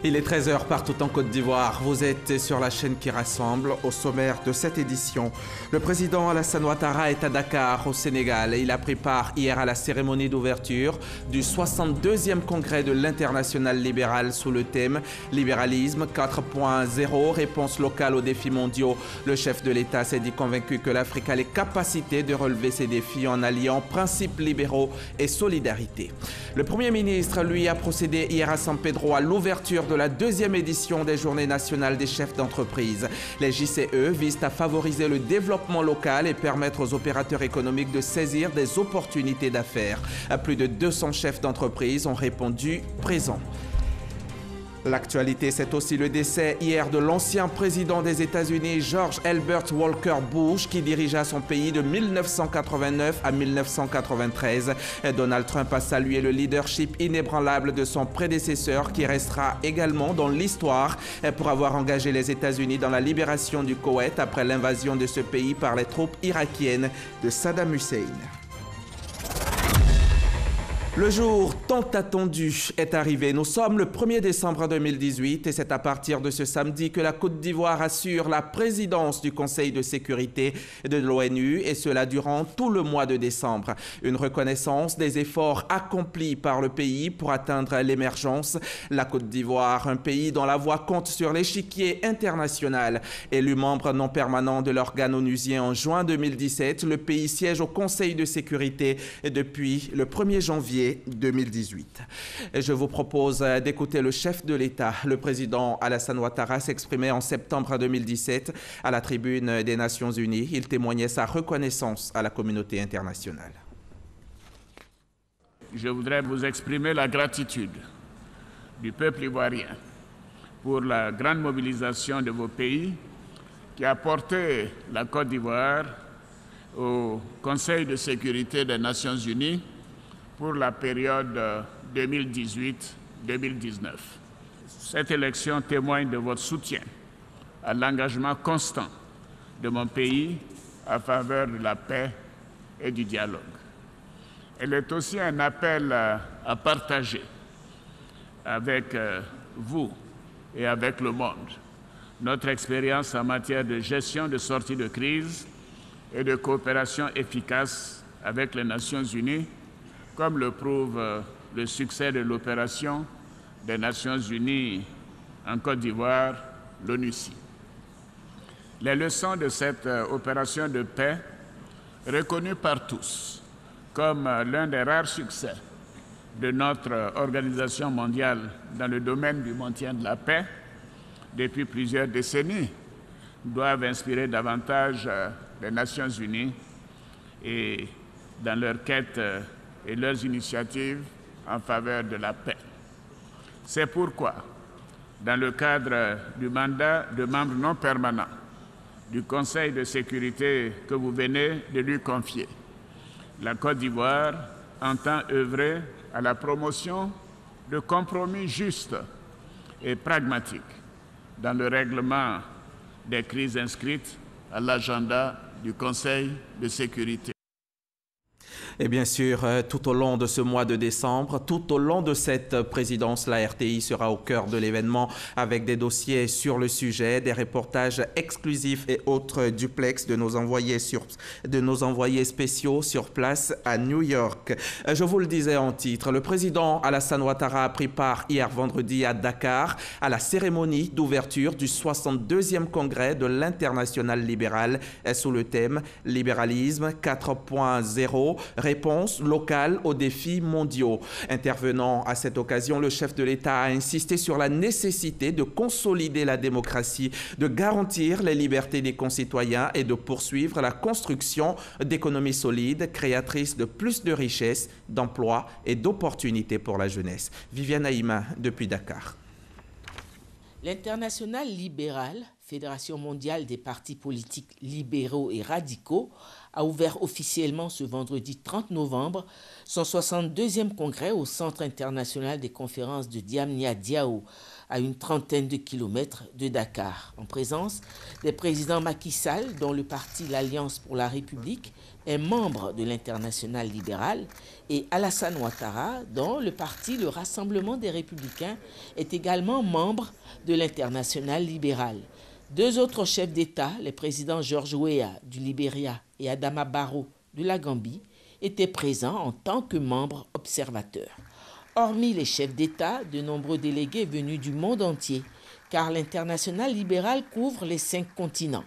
Il est 13 h partout en Côte d'Ivoire. Vous êtes sur la chaîne qui rassemble. Au sommaire de cette édition, le président Alassane Ouattara est à Dakar, au Sénégal. Il a pris part hier à la cérémonie d'ouverture du 62e congrès de l'Internationale libérale sous le thème « Libéralisme 4.0, réponse locale aux défis mondiaux ». Le chef de l'État s'est dit convaincu que l'Afrique a les capacités de relever ces défis en alliant principes libéraux et solidarité. Le Premier ministre, lui, a procédé hier à San Pedro à l'ouverture de la deuxième édition des Journées nationales des chefs d'entreprise. Les JCE visent à favoriser le développement local et permettre aux opérateurs économiques de saisir des opportunités d'affaires. Plus de 200 chefs d'entreprise ont répondu présents. L'actualité, c'est aussi le décès hier de l'ancien président des États-Unis, George Herbert Walker Bush, qui dirigea son pays de 1989 à 1993. Donald Trump a salué le leadership inébranlable de son prédécesseur, qui restera également dans l'histoire pour avoir engagé les États-Unis dans la libération du Koweït après l'invasion de ce pays par les troupes irakiennes de Saddam Hussein. Le jour tant attendu est arrivé. Nous sommes le 1er décembre 2018 et c'est à partir de ce samedi que la Côte d'Ivoire assure la présidence du Conseil de sécurité de l'ONU et cela durant tout le mois de décembre. Une reconnaissance des efforts accomplis par le pays pour atteindre l'émergence. La Côte d'Ivoire, un pays dont la voix compte sur l'échiquier international. Élu membre non permanent de l'organe onusien en juin 2017, le pays siège au Conseil de sécurité depuis le 1er janvier 2018. Je vous propose d'écouter le chef de l'État, le président Alassane Ouattara, s'exprimer en septembre 2017 à la tribune des Nations Unies. Il témoignait sa reconnaissance à la communauté internationale. Je voudrais vous exprimer la gratitude du peuple ivoirien pour la grande mobilisation de vos pays qui a porté la Côte d'Ivoire au Conseil de sécurité des Nations Unies pour la période 2018-2019. Cette élection témoigne de votre soutien à l'engagement constant de mon pays en faveur de la paix et du dialogue. Elle est aussi un appel à partager avec vous et avec le monde notre expérience en matière de gestion de sortie de crise et de coopération efficace avec les Nations Unies, comme le prouve le succès de l'opération des Nations Unies en Côte d'Ivoire, l'ONUCI. Les leçons de cette opération de paix, reconnue par tous comme l'un des rares succès de notre organisation mondiale dans le domaine du maintien de la paix depuis plusieurs décennies, doivent inspirer davantage les Nations Unies et dans leur quête et leurs initiatives en faveur de la paix. C'est pourquoi, dans le cadre du mandat de membre non permanent du Conseil de sécurité que vous venez de lui confier, la Côte d'Ivoire entend œuvrer à la promotion de compromis justes et pragmatiques dans le règlement des crises inscrites à l'agenda du Conseil de sécurité. Et bien sûr, tout au long de ce mois de décembre, tout au long de cette présidence, la RTI sera au cœur de l'événement avec des dossiers sur le sujet, des reportages exclusifs et autres duplex de nos envoyés spéciaux sur place à New York. Je vous le disais en titre, le président Alassane Ouattara a pris part hier vendredi à Dakar à la cérémonie d'ouverture du 62e congrès de l'Internationale libérale sous le thème « Libéralisme 4.0 ». Réponse locale aux défis mondiaux. Intervenant à cette occasion, le chef de l'État a insisté sur la nécessité de consolider la démocratie, de garantir les libertés des concitoyens et de poursuivre la construction d'économies solides, créatrices de plus de richesses, d'emplois et d'opportunités pour la jeunesse. Viviane Aïma depuis Dakar. L'Internationale libérale, Fédération mondiale des partis politiques libéraux et radicaux, a ouvert officiellement ce vendredi 30 novembre son 62e congrès au Centre international des conférences de Diamniadio, à une trentaine de kilomètres de Dakar, en présence des présidents Macky Sall, dont le parti l'Alliance pour la République est membre de l'Internationale libérale, et Alassane Ouattara, dont le parti le Rassemblement des Républicains est également membre de l'Internationale libérale. Deux autres chefs d'État, les présidents George Weah du Libéria et Adama Barrow de la Gambie, étaient présents en tant que membres observateurs. Hormis les chefs d'État, de nombreux délégués venus du monde entier, car l'Internationale libérale couvre les 5 continents.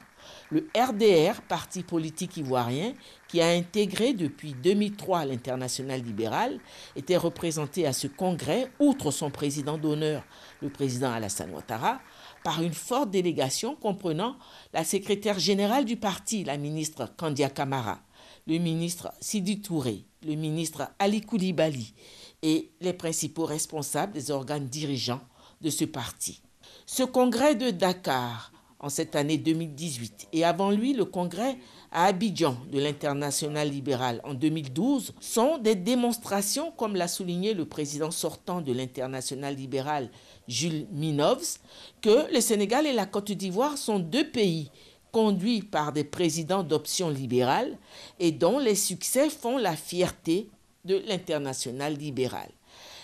Le RDR, parti politique ivoirien, qui a intégré depuis 2003 l'Internationale libérale, était représenté à ce congrès, outre son président d'honneur, le président Alassane Ouattara, par une forte délégation comprenant la secrétaire générale du parti, la ministre Kandia Camara, le ministre Sidi Touré, le ministre Ali Koulibaly et les principaux responsables des organes dirigeants de ce parti. Ce congrès de Dakar, en cette année 2018, et avant lui le congrès à Abidjan de l'Internationale libérale en 2012, sont des démonstrations, comme l'a souligné le président sortant de l'Internationale libérale, Jules Minovs, que le Sénégal et la Côte d'Ivoire sont 2 pays conduits par des présidents d'option libérale et dont les succès font la fierté de l'Internationale libérale.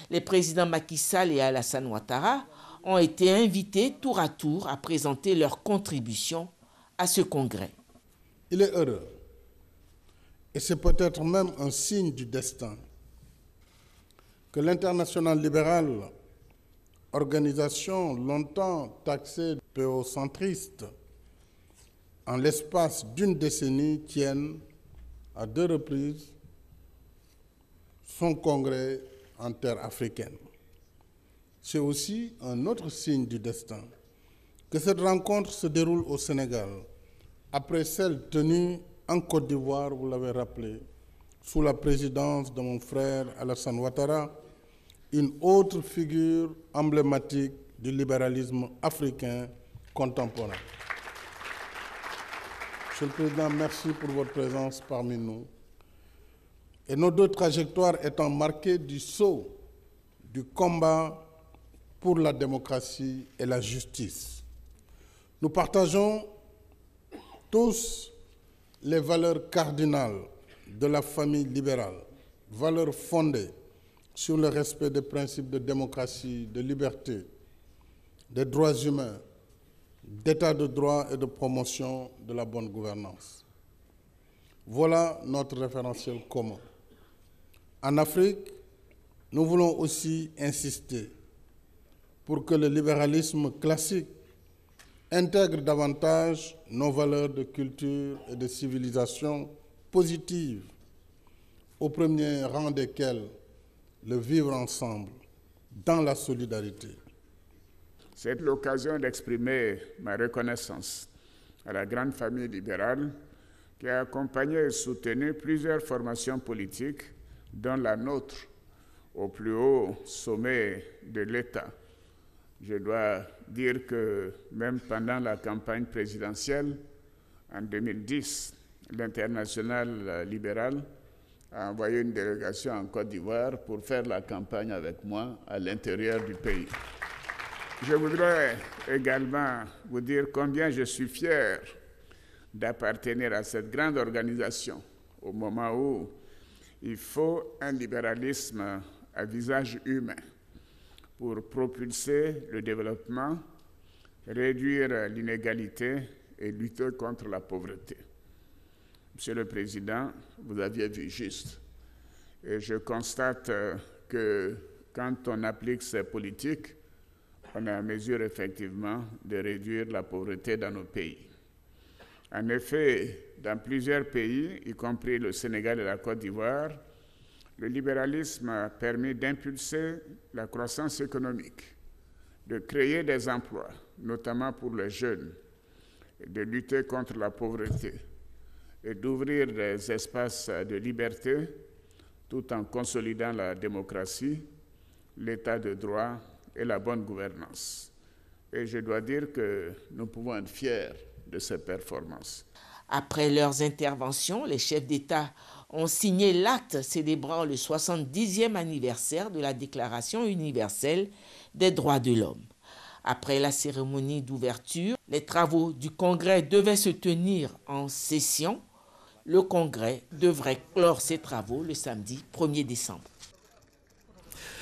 Les présidents Macky Sall et Alassane Ouattara ont été invités tour à tour à présenter leur contribution à ce congrès. Il est heureux, et c'est peut-être même un signe du destin, que l'Internationale libérale, organisation longtemps taxée de péocentriste, en l'espace d'une décennie, tienne à 2 reprises son congrès en terre africaine. C'est aussi un autre signe du destin que cette rencontre se déroule au Sénégal, après celle tenue en Côte d'Ivoire, vous l'avez rappelé, sous la présidence de mon frère Alassane Ouattara, une autre figure emblématique du libéralisme africain contemporain. Monsieur le Président, merci pour votre présence parmi nous. Et nos 2 trajectoires étant marquées du sceau du combat pour la démocratie et la justice. Nous partageons tous les valeurs cardinales de la famille libérale, valeurs fondées sur le respect des principes de démocratie, de liberté, des droits humains, d'état de droit et de promotion de la bonne gouvernance. Voilà notre référentiel commun. En Afrique, nous voulons aussi insister pour que le libéralisme classique intègre davantage nos valeurs de culture et de civilisation positive, au premier rang desquelles le vivre ensemble, dans la solidarité. C'est l'occasion d'exprimer ma reconnaissance à la grande famille libérale qui a accompagné et soutenu plusieurs formations politiques, dont la nôtre, au plus haut sommet de l'État. Je dois dire que même pendant la campagne présidentielle, en 2010, l'Internationale libérale a envoyé une délégation en Côte d'Ivoire pour faire la campagne avec moi à l'intérieur du pays. Je voudrais également vous dire combien je suis fier d'appartenir à cette grande organisation au moment où il faut un libéralisme à visage humain pour propulser le développement, réduire l'inégalité et lutter contre la pauvreté. Monsieur le Président, vous aviez vu juste. Et je constate que quand on applique ces politiques, on est en mesure effectivement de réduire la pauvreté dans nos pays. En effet, dans plusieurs pays, y compris le Sénégal et la Côte d'Ivoire, le libéralisme a permis d'impulser la croissance économique, de créer des emplois, notamment pour les jeunes, de lutter contre la pauvreté et d'ouvrir des espaces de liberté tout en consolidant la démocratie, l'état de droit et la bonne gouvernance. Et je dois dire que nous pouvons être fiers de ces performances. Après leurs interventions, les chefs d'État ont signé l'acte célébrant le 70e anniversaire de la Déclaration universelle des droits de l'homme. Après la cérémonie d'ouverture, les travaux du Congrès devaient se tenir en session. Le Congrès devrait clore ses travaux le samedi 1er décembre.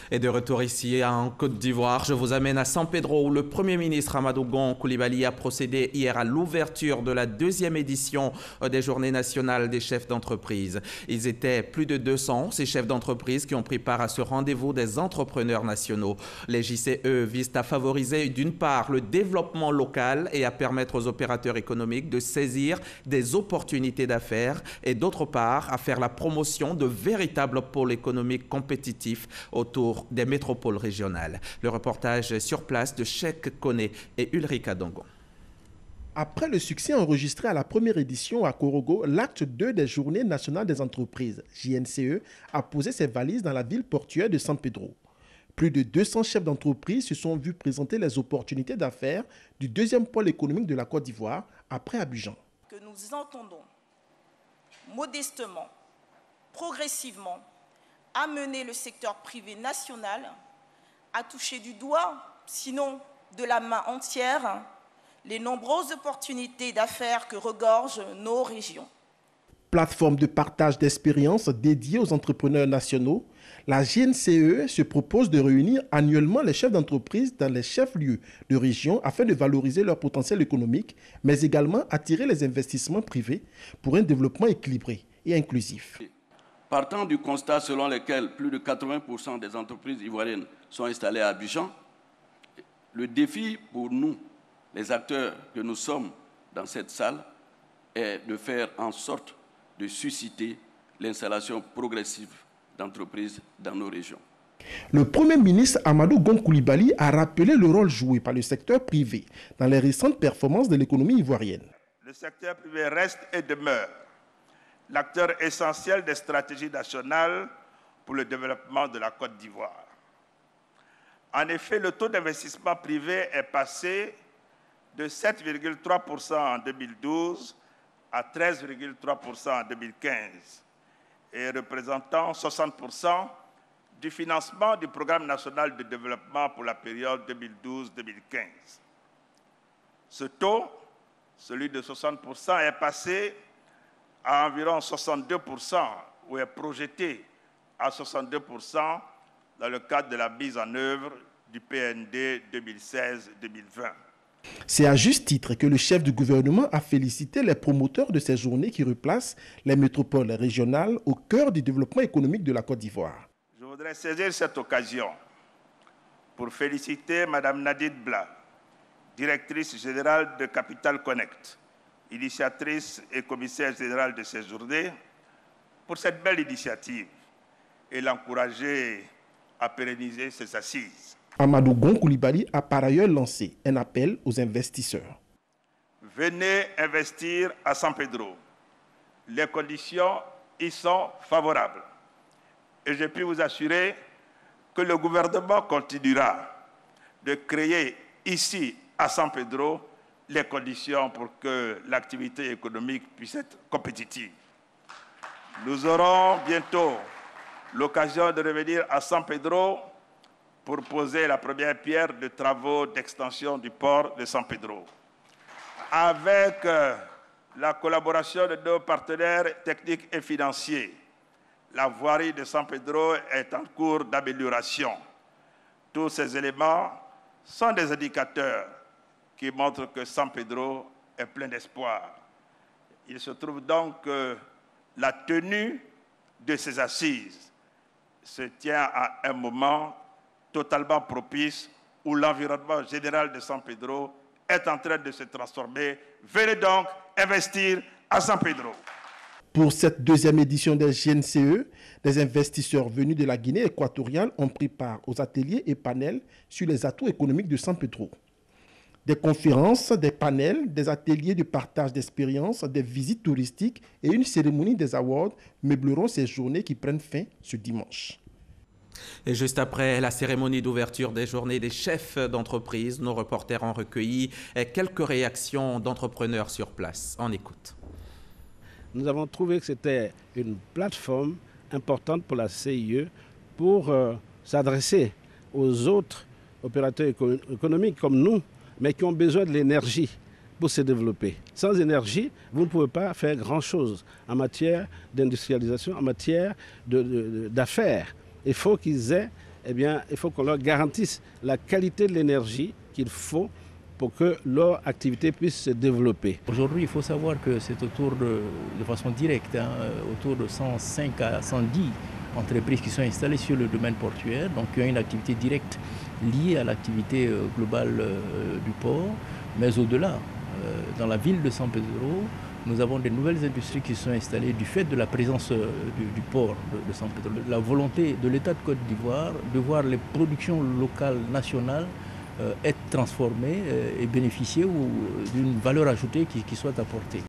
Et de retour ici en Côte d'Ivoire, je vous amène à San Pedro où le Premier ministre Amadou Gon Coulibaly a procédé hier à l'ouverture de la 2e édition des Journées nationales des chefs d'entreprise. Ils étaient plus de 200, ces chefs d'entreprise qui ont pris part à ce rendez-vous des entrepreneurs nationaux. Les JCE visent à favoriser d'une part le développement local et à permettre aux opérateurs économiques de saisir des opportunités d'affaires et d'autre part à faire la promotion de véritables pôles économiques compétitifs autour des métropoles régionales. Le reportage sur place de Cheikh Koné et Ulrika Dongo. Après le succès enregistré à la première édition à Korogo, l'acte 2 des Journées nationales des entreprises, JNCE, a posé ses valises dans la ville portuaire de San Pedro. Plus de 200 chefs d'entreprise se sont vus présenter les opportunités d'affaires du 2e pôle économique de la Côte d'Ivoire après Abidjan. Que nous entendons modestement, progressivement, amener le secteur privé national à toucher du doigt, sinon de la main entière, les nombreuses opportunités d'affaires que regorgent nos régions. Plateforme de partage d'expériences dédiée aux entrepreneurs nationaux, la JNCE se propose de réunir annuellement les chefs d'entreprise dans les chefs-lieux de région afin de valoriser leur potentiel économique, mais également attirer les investissements privés pour un développement équilibré et inclusif. Partant du constat selon lequel plus de 80% des entreprises ivoiriennes sont installées à Abidjan, le défi pour nous, les acteurs que nous sommes dans cette salle, est de faire en sorte de susciter l'installation progressive d'entreprises dans nos régions. Le Premier ministre Amadou Gon Coulibaly a rappelé le rôle joué par le secteur privé dans les récentes performances de l'économie ivoirienne. Le secteur privé reste et demeure l'acteur essentiel des stratégies nationales pour le développement de la Côte d'Ivoire. En effet, le taux d'investissement privé est passé de 7,3% en 2012 à 13,3% en 2015 et représentant 60% du financement du Programme national de développement pour la période 2012-2015. Ce taux, celui de 60%, est passé à environ 62% ou est projeté à 62% dans le cadre de la mise en œuvre du PND 2016-2020. C'est à juste titre que le chef du gouvernement a félicité les promoteurs de ces journées qui replacent les métropoles régionales au cœur du développement économique de la Côte d'Ivoire. Je voudrais saisir cette occasion pour féliciter Mme Nadine Bla, directrice générale de Capital Connect, initiatrice et commissaire générale de ces journées, pour cette belle initiative et l'encourager à pérenniser ces assises. Amadou Gon Coulibaly a par ailleurs lancé un appel aux investisseurs. Venez investir à San Pedro. Les conditions y sont favorables. Et je puis vous assurer que le gouvernement continuera de créer ici, à San Pedro, les conditions pour que l'activité économique puisse être compétitive. Nous aurons bientôt l'occasion de revenir à San Pedro pour poser la première pierre de travaux d'extension du port de San Pedro. Avec la collaboration de nos partenaires techniques et financiers, la voirie de San Pedro est en cours d'amélioration. Tous ces éléments sont des indicateurs qui montrent que San Pedro est plein d'espoir. Il se trouve donc que la tenue de ces assises se tient à un moment totalement propice où l'environnement général de San Pedro est en train de se transformer. Venez donc investir à San Pedro. Pour cette deuxième édition des JNCE, des investisseurs venus de la Guinée équatoriale ont pris part aux ateliers et panels sur les atouts économiques de San Pedro. Des conférences, des panels, des ateliers de partage d'expériences, des visites touristiques et une cérémonie des awards meubleront ces journées qui prennent fin ce dimanche. Et juste après la cérémonie d'ouverture des journées des chefs d'entreprise, nos reporters ont recueilli quelques réactions d'entrepreneurs sur place. On écoute. nous avons trouvé que c'était une plateforme importante pour la CIE pour s'adresser aux autres opérateurs économiques comme nous, mais qui ont besoin de l'énergie pour se développer. Sans énergie, vous ne pouvez pas faire grand-chose en matière d'industrialisation, en matière d'affaires. Il faut qu'ils aient, il faut qu'on leur garantisse la qualité de l'énergie qu'il faut pour que leur activité puisse se développer. Aujourd'hui, il faut savoir que c'est autour de façon directe, autour de 105 à 110 entreprises qui sont installées sur le domaine portuaire, donc qui ont une activité directe liée à l'activité globale du port, mais au-delà. Dans la ville de San Pedro, nous avons des nouvelles industries qui sont installées du fait de la présence du port de San Pedro. La volonté de l'État de Côte d'Ivoire de voir les productions locales, nationales, être transformées et bénéficier d'une valeur ajoutée qui soit apportée.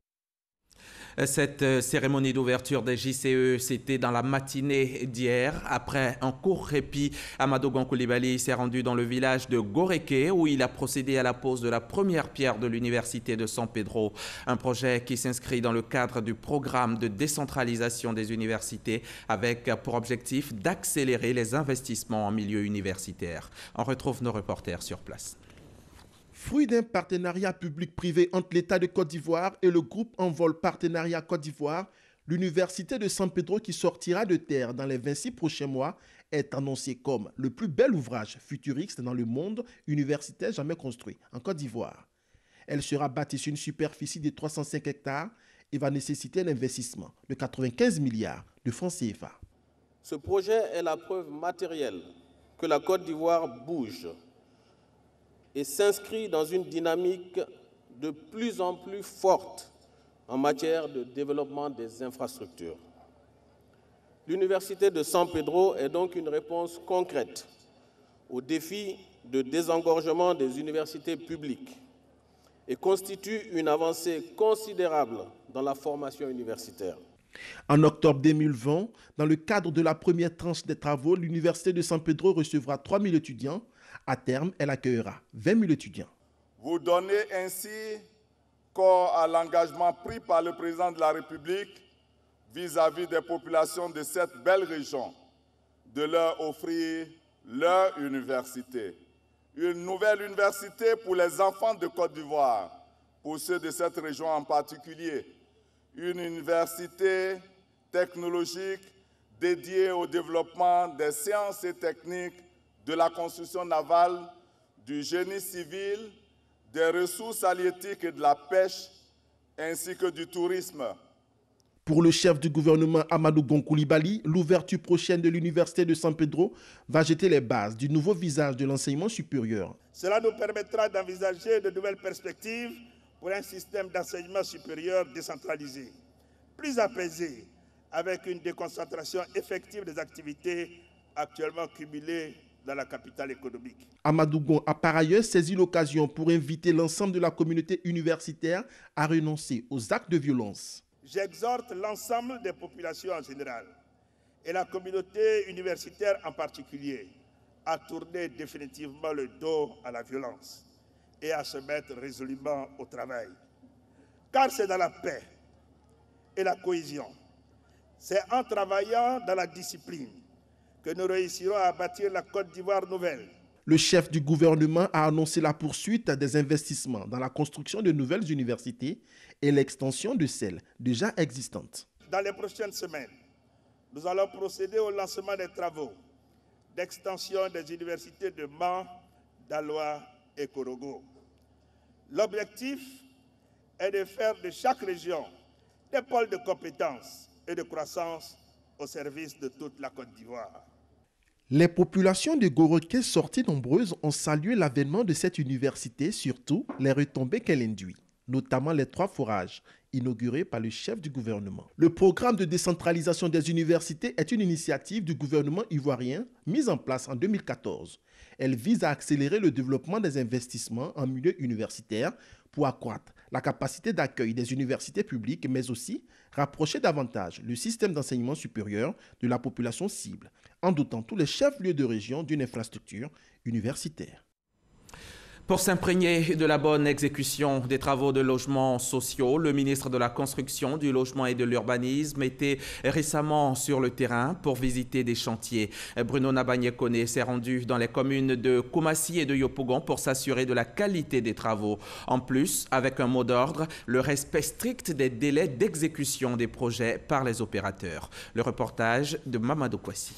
Cette cérémonie d'ouverture des JCE, c'était dans la matinée d'hier. Après un court répit, Amadou Gon Coulibaly s'est rendu dans le village de Goreke où il a procédé à la pose de la première pierre de l'université de San Pedro. Un projet qui s'inscrit dans le cadre du programme de décentralisation des universités avec pour objectif d'accélérer les investissements en milieu universitaire. On retrouve nos reporters sur place. Fruit d'un partenariat public-privé entre l'État de Côte d'Ivoire et le groupe Envol Partenariat Côte d'Ivoire, l'université de San Pedro qui sortira de terre dans les 26 prochains mois est annoncée comme le plus bel ouvrage futuriste dans le monde universitaire jamais construit en Côte d'Ivoire. Elle sera bâtie sur une superficie de 305 hectares et va nécessiter un investissement de 95 milliards de francs CFA. Ce projet est la preuve matérielle que la Côte d'Ivoire bouge et s'inscrit dans une dynamique de plus en plus forte en matière de développement des infrastructures. L'Université de San Pedro est donc une réponse concrète au défi de désengorgement des universités publiques et constitue une avancée considérable dans la formation universitaire. En octobre 2020, dans le cadre de la première tranche des travaux, l'Université de San Pedro recevra 3 000 étudiants. À terme, elle accueillera 20 000 étudiants. Vous donnez ainsi corps à l'engagement pris par le président de la République vis-à-vis des populations de cette belle région, de leur offrir leur université. Une nouvelle université pour les enfants de Côte d'Ivoire, pour ceux de cette région en particulier. Une université technologique dédiée au développement des sciences et techniques, de la construction navale, du génie civil, des ressources halieutiques et de la pêche, ainsi que du tourisme. Pour le chef du gouvernement Amadou Gon Coulibaly, l'ouverture prochaine de l'Université de San Pedro va jeter les bases du nouveau visage de l'enseignement supérieur. Cela nous permettra d'envisager de nouvelles perspectives pour un système d'enseignement supérieur décentralisé, plus apaisé, avec une déconcentration effective des activités actuellement cumulées dans la capitale économique. Amadou Gon a par ailleurs saisi l'occasion pour inviter l'ensemble de la communauté universitaire à renoncer aux actes de violence. J'exhorte l'ensemble des populations en général et la communauté universitaire en particulier à tourner définitivement le dos à la violence et à se mettre résolument au travail. Car c'est dans la paix et la cohésion, c'est en travaillant dans la discipline que nous réussirons à bâtir la Côte d'Ivoire nouvelle. Le chef du gouvernement a annoncé la poursuite des investissements dans la construction de nouvelles universités et l'extension de celles déjà existantes. Dans les prochaines semaines, nous allons procéder au lancement des travaux d'extension des universités de Mans, d'Aloa et Korogo. L'objectif est de faire de chaque région des pôles de compétences et de croissance au service de toute la Côte d'Ivoire. Les populations de Goreke sorties nombreuses ont salué l'avènement de cette université, surtout les retombées qu'elle induit, notamment les 3 forages inaugurés par le chef du gouvernement. Le programme de décentralisation des universités est une initiative du gouvernement ivoirien mise en place en 2014. Elle vise à accélérer le développement des investissements en milieu universitaire pour accroître la capacité d'accueil des universités publiques, mais aussi rapprocher davantage le système d'enseignement supérieur de la population cible, en dotant tous les chefs-lieux de région d'une infrastructure universitaire. Pour s'imprégner de la bonne exécution des travaux de logements sociaux, le ministre de la Construction, du Logement et de l'Urbanisme était récemment sur le terrain pour visiter des chantiers. Bruno Nabagné-Koné s'est rendu dans les communes de Koumassi et de Yopougon pour s'assurer de la qualité des travaux. En plus, avec un mot d'ordre, le respect strict des délais d'exécution des projets par les opérateurs. Le reportage de Mamadou Kwasi.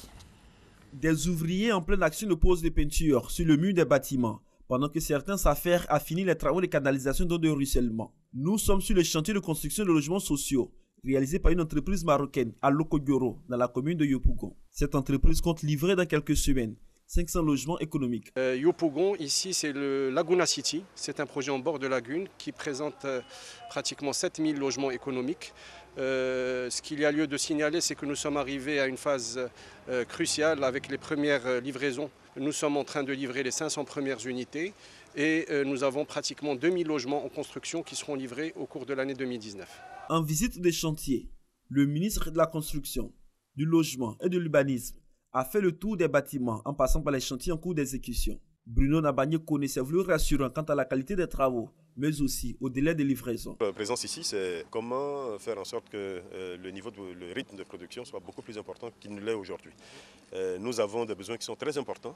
Des ouvriers en pleine action de pose de peinture sur le mur des bâtiments, pendant que certains s'affairent à finir les travaux de canalisation d'eau de ruissellement. Nous sommes sur le chantier de construction de logements sociaux, réalisé par une entreprise marocaine à Lokogyoro, dans la commune de Yopougon. Cette entreprise compte livrer dans quelques semaines 500 logements économiques. Yopougon, ici, c'est le Laguna City. C'est un projet en bord de lagune qui présente pratiquement 7000 logements économiques. Ce qu'il y a lieu de signaler, c'est que nous sommes arrivés à une phase cruciale avec les premières livraisons. Nous sommes en train de livrer les 500 premières unités et nous avons pratiquement 2000 logements en construction qui seront livrés au cours de l'année 2019. En visite des chantiers, le ministre de la Construction, du Logement et de l'Urbanisme a fait le tour des bâtiments en passant par les chantiers en cours d'exécution. Bruno Nabagné-Koné s'est voulu rassurant quant à la qualité des travaux, mais aussi au délai de livraison. La présence ici, c'est comment faire en sorte que le rythme de production soit beaucoup plus important qu'il ne l'est aujourd'hui. Nous avons des besoins qui sont très importants.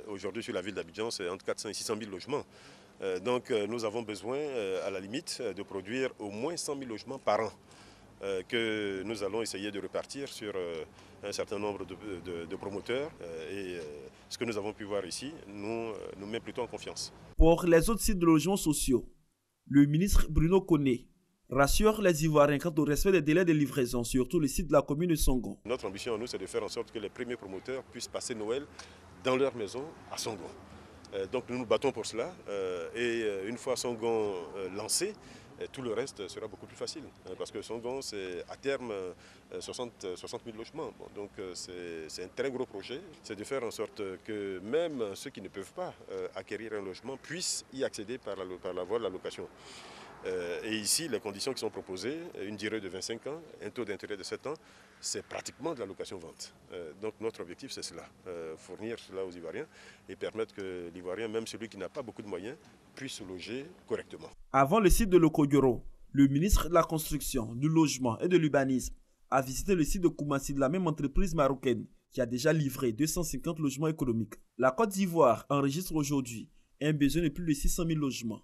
Aujourd'hui, sur la ville d'Abidjan, c'est entre 400 et 600 000 logements. Donc, nous avons besoin, à la limite, de produire au moins 100 000 logements par an, que nous allons essayer de repartir sur un certain nombre de promoteurs. Et ce que nous avons pu voir ici nous met plutôt en confiance. Pour les autres sites de logements sociaux, le ministre Bruno Koné rassure les Ivoiriens quant au respect des délais de livraison, surtout les sites de la commune de Songon. Notre ambition à nous, c'est de faire en sorte que les premiers promoteurs puissent passer Noël dans leur maison à Songon. Donc nous nous battons pour cela et une fois Songon lancé, tout le reste sera beaucoup plus facile parce que Songon, c'est à terme 60 000 logements. Bon, donc c'est un très gros projet. C'est de faire en sorte que même ceux qui ne peuvent pas acquérir un logement puissent y accéder par la voie de la location. Et ici, les conditions qui sont proposées, une durée de 25 ans, un taux d'intérêt de 7 ans, c'est pratiquement de la location-vente. Donc notre objectif, c'est cela, fournir cela aux Ivoiriens et permettre que l'Ivoirien, même celui qui n'a pas beaucoup de moyens, puisse se loger correctement. Avant le site de Lokogyoro, le ministre de la Construction, du Logement et de l'Urbanisme a visité le site de Koumassi de la même entreprise marocaine qui a déjà livré 250 logements économiques. La Côte d'Ivoire enregistre aujourd'hui un besoin de plus de 600 000 logements.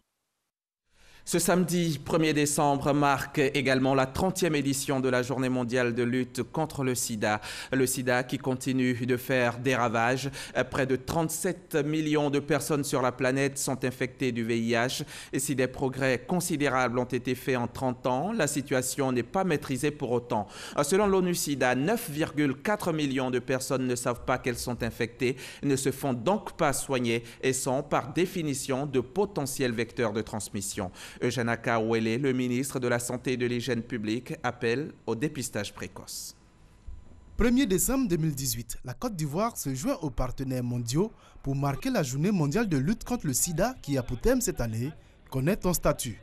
Ce samedi 1er décembre marque également la 30e édition de la Journée mondiale de lutte contre le sida. Le sida qui continue de faire des ravages. Près de 37 millions de personnes sur la planète sont infectées du VIH. Et si des progrès considérables ont été faits en 30 ans, la situation n'est pas maîtrisée pour autant. Selon l'ONU-SIDA, 9,4 millions de personnes ne savent pas qu'elles sont infectées, ne se font donc pas soigner et sont par définition de potentiels vecteurs de transmission. Eugène Akaouélé, le ministre de la Santé et de l'Hygiène publique, appelle au dépistage précoce. 1er décembre 2018, la Côte d'Ivoire se joint aux partenaires mondiaux pour marquer la journée mondiale de lutte contre le sida qui a pour thème cette année « Connaître ton statut ».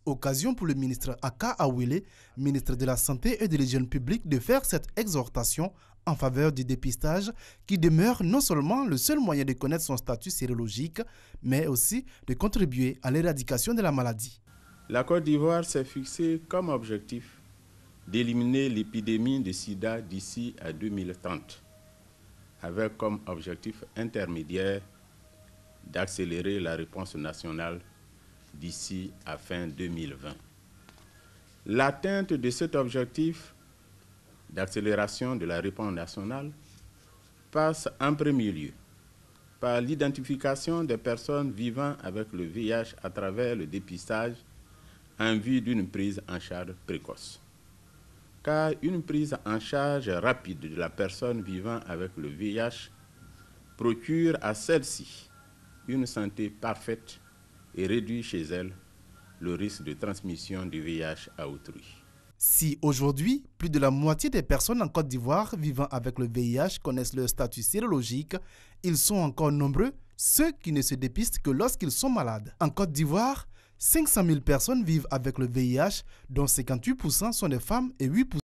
Occasion pour le ministre Akaouélé, ministre de la Santé et de l'Hygiène publique, de faire cette exhortation en faveur du dépistage qui demeure non seulement le seul moyen de connaître son statut sérologique, mais aussi de contribuer à l'éradication de la maladie. La Côte d'Ivoire s'est fixé comme objectif d'éliminer l'épidémie de sida d'ici à 2030, avec comme objectif intermédiaire d'accélérer la réponse nationale d'ici à fin 2020. L'atteinte de cet objectif d'accélération de la réponse nationale passe en premier lieu par l'identification des personnes vivant avec le VIH à travers le dépistage en vue d'une prise en charge précoce. Car une prise en charge rapide de la personne vivant avec le VIH procure à celle-ci une santé parfaite et réduit chez elle le risque de transmission du VIH à autrui. Si aujourd'hui, plus de la moitié des personnes en Côte d'Ivoire vivant avec le VIH connaissent leur statut sérologique, ils sont encore nombreux ceux qui ne se dépistent que lorsqu'ils sont malades. En Côte d'Ivoire, 500 000 personnes vivent avec le VIH, dont 58% sont des femmes et 8%